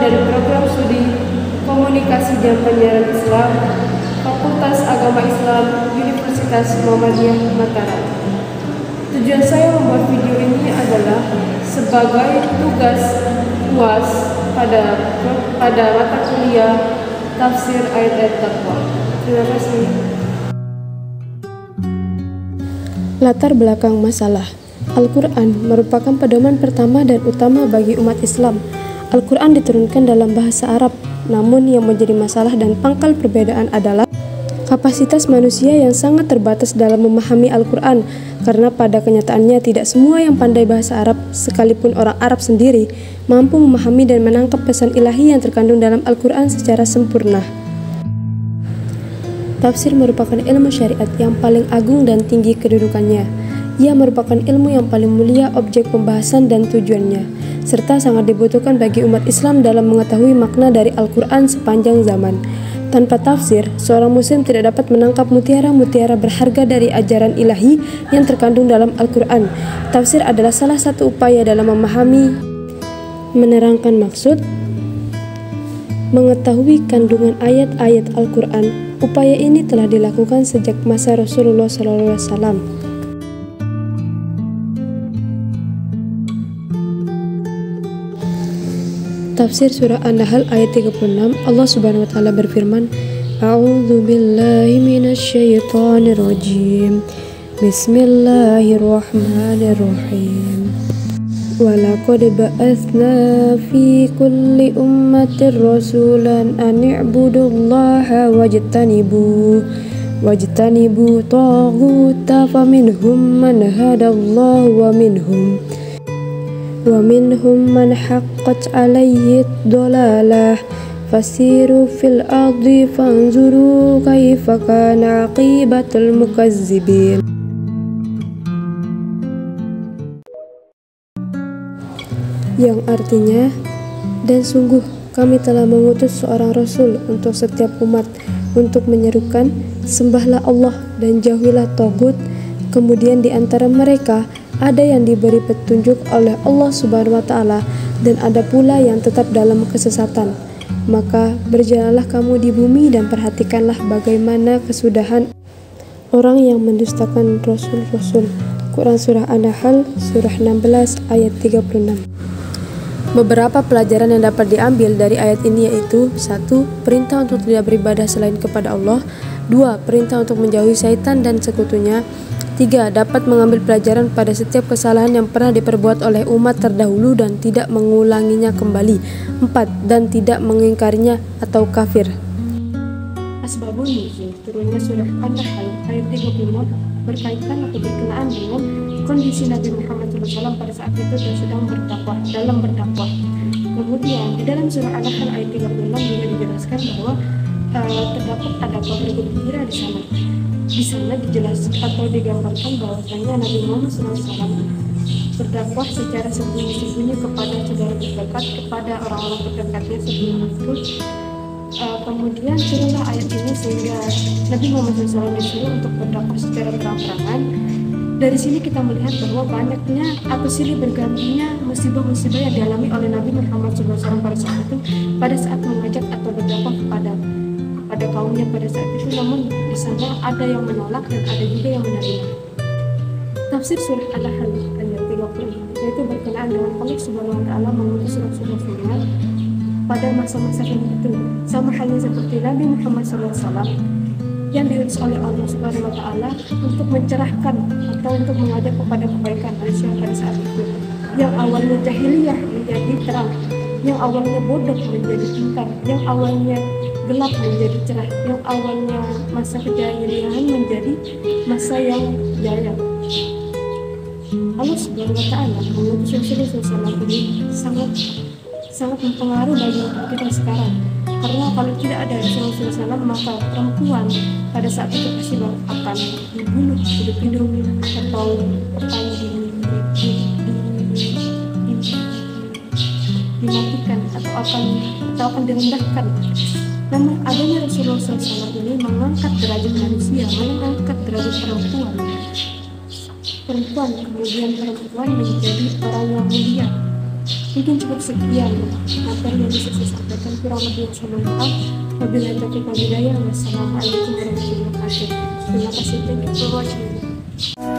dari program studi Komunikasi dan Penyiaran Islam, Fakultas Agama Islam, Universitas Muhammadiyah Mataram. Tujuan saya membuat video ini adalah sebagai tugas UAS pada mata kuliah Tafsir Ayat-Ayat Taqwa. Terima kasih. Latar belakang masalah. Al-Quran merupakan pedoman pertama dan utama bagi umat Islam. Al-Quran diturunkan dalam bahasa Arab, namun yang menjadi masalah dan pangkal perbedaan adalah kapasitas manusia yang sangat terbatas dalam memahami Al-Quran, karena pada kenyataannya tidak semua yang pandai bahasa Arab, sekalipun orang Arab sendiri, mampu memahami dan menangkap pesan ilahi yang terkandung dalam Al-Quran secara sempurna. Tafsir merupakan ilmu syariat yang paling agung dan tinggi kedudukannya. Ia merupakan ilmu yang paling mulia, objek pembahasan dan tujuannya, serta sangat dibutuhkan bagi umat Islam dalam mengetahui makna dari Al-Quran sepanjang zaman. Tanpa tafsir, seorang muslim tidak dapat menangkap mutiara-mutiara berharga dari ajaran ilahi yang terkandung dalam Al-Quran. Tafsir adalah salah satu upaya dalam memahami, menerangkan maksud, mengetahui kandungan ayat-ayat Al-Quran. Upaya ini telah dilakukan sejak masa Rasulullah SAW. Tafsir surah An-Nahl ayat 36, Allah Subhanahu wa taala berfirman, A'udzu billahi minasy syaithanir rajim. Bismillahirrahmanirrahim. Walaqad ba'atsna fi kulli ummatin rasulan an i'budullaha wajtanibu taghuta faminhum man hadallahu wa minhum man haqqat alayhi dhalalah fasiru fil ardi fanzuru kaifa kana aqibatul mukazzibin. Yang artinya, dan sungguh kami telah mengutus seorang Rasul untuk setiap umat untuk menyerukan, sembahlah Allah dan jauhilah Taghut. Kemudian di antara mereka ada yang diberi petunjuk oleh Allah Subhanahu wa taala dan ada pula yang tetap dalam kesesatan. Maka berjalanlah kamu di bumi dan perhatikanlah bagaimana kesudahan orang yang mendustakan Rasul-Rasul. Quran Surah An-Nahl Surah 16 ayat 36. Beberapa pelajaran yang dapat diambil dari ayat ini yaitu 1. Perintah untuk tidak beribadah selain kepada Allah. 2. Perintah untuk menjauhi syaitan dan sekutunya. 3. Dapat mengambil pelajaran pada setiap kesalahan yang pernah diperbuat oleh umat terdahulu dan tidak mengulanginya kembali. 4. Dan tidak mengingkarinya atau kafir. Asbabun nuzul turunnya surah An-Nahl ayat 35 berkaitan atau berkenaan dengan kondisi Nabi Muhammad SAW pada saat itu dan sedang berdakwah. Kemudian di dalam surah An-Nahl ayat 36 juga dijelaskan bahwa terdapat ada kabar gembira di sana. Di sana dijelaskan atau digambarkan bahwasanya Nabi Muhammad SAW berdakwah secara sembunyi-sembunyi kepada saudara terdekat, kepada orang-orang terdekatnya sebelum itu. Kemudian turunlah ayat ini sehingga Nabi Muhammad SAW disuruh untuk berdakwah secara terang-terangan. Dari sini kita melihat bahwa banyaknya atau silih bergantinya musibah-musibah yang dialami oleh Nabi Muhammad SAW pada saat mengajak atau berdakwah pada kaumnya pada saat itu. Namun di sana ada yang menolak dan ada juga yang menerima. Tafsir surah An-Nahl ayat 36 yaitu berkenaan dengan Allah Subhanahu wa taala mengutus Rasul-Rasulnya pada masa-masa itu, sama halnya seperti Nabi Muhammad SAW yang diutus oleh Allah Subhanahu wa taala untuk mencerahkan atau untuk mengajak kepada kebaikan manusia pada saat itu. Yang awalnya jahiliyah menjadi terang, yang awalnya bodoh menjadi pintar, yang awalnya gelap menjadi cerah, yang awalnya masa kejahiliahan menjadi masa yang jaya. Allah Subhanahu wa taala mengutus Rasulullah SAW ini sangat mempengaruhi bagi kita sekarang, karena kalau tidak ada Rasulullah SAW maka perempuan pada saat itu pasti akan dibunuh, hidup-hidup atau akan dimatikan atau akan direndahkan. Namun adanya Rasulullah SAW ini mengangkat derajat manusia, mengangkat derajat perempuan, kemudian perempuan menjadi orang yang mulia. Mungkin cukup sekian materi yang bisa saya sampaikan, kurang lebih saya mohon maaf. Wabillahi taufiq wal hidayah. Wassalamualaikum warahmatullahi wabarakatuh. Terima kasih, thank you for watching.